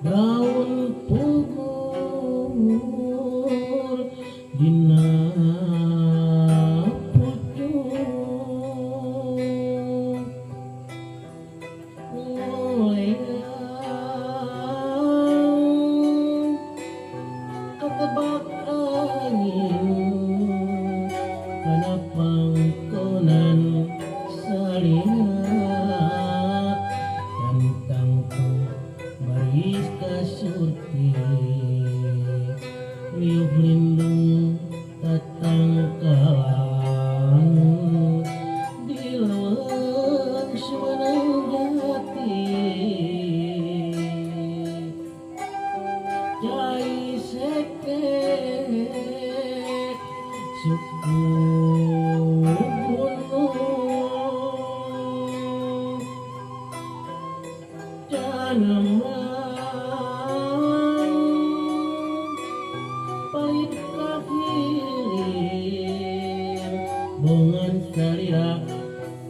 daun pugur dina pucuk ngoleang ketebak angin kana pangkonan salinga tangku baris kasurti riuh lindung tatangkalan di leuweung seuneu jati cai sekek suku gunung janemang pait kakilir bongan salira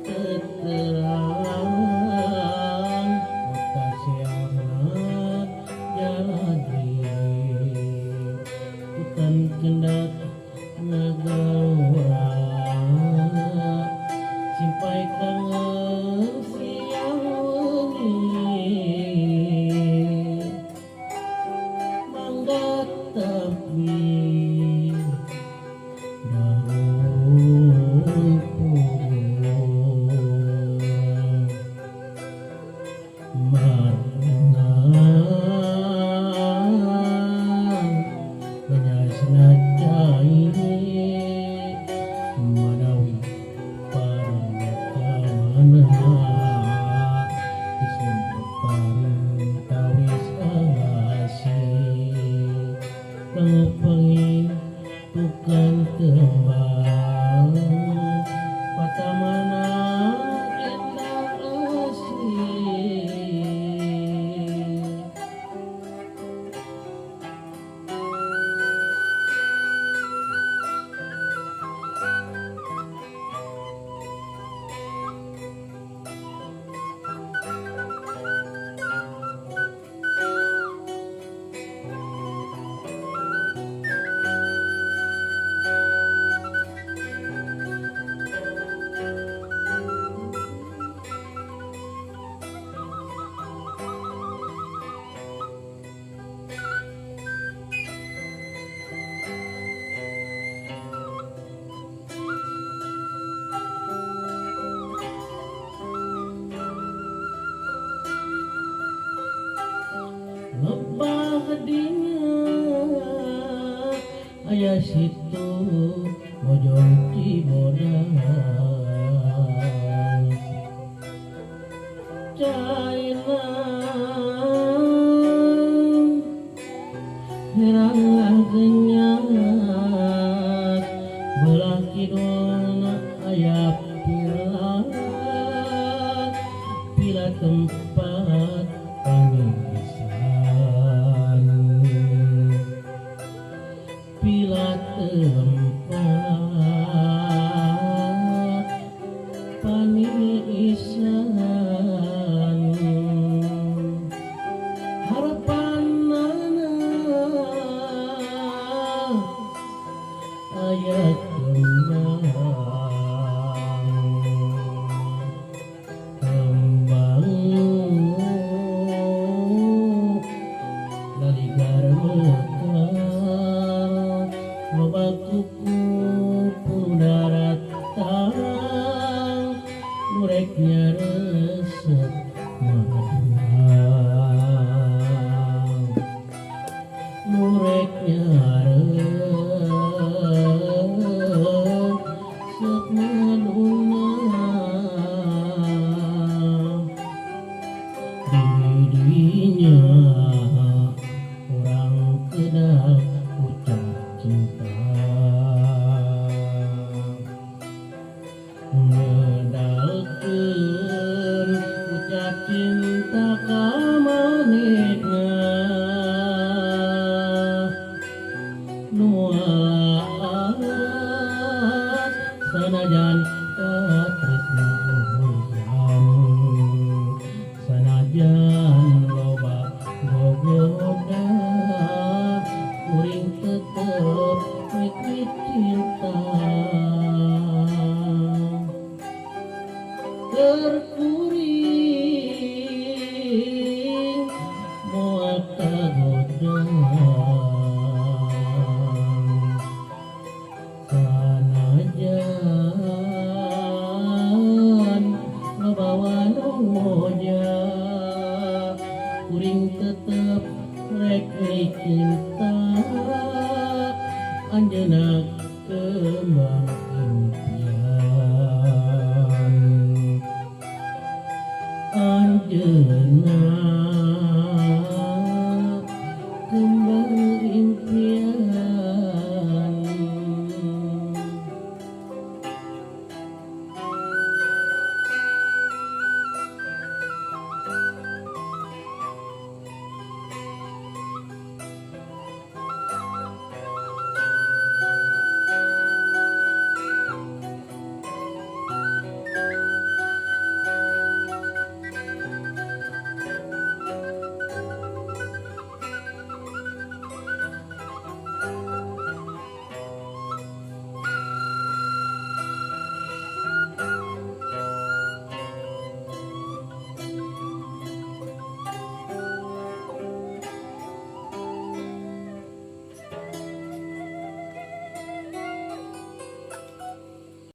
teterang kota siangat jaladri hutan kendat ngagawra simpai kangen siang wengi mangga tapi daun pugur marengan penyasna cai manawi parangkamana disumputan tawis alasih pengupengi bukan kembang patamana endah asih lebah dinya aya situ mojong Cibodas caina herang genyat belah kidulna aya pila tempat pangisian pila tempat paniisan harapanana aya kembang laligar mekar loba kuku darat tarang nureknya resep mahal nureknya resep maduna didinya orang kedap ucap cinta ngedalkeun ucap cinta kuring moal kagodang sanajan ngabawa moja kuring tetep rek cinta anjeunna kembang impian anjeunna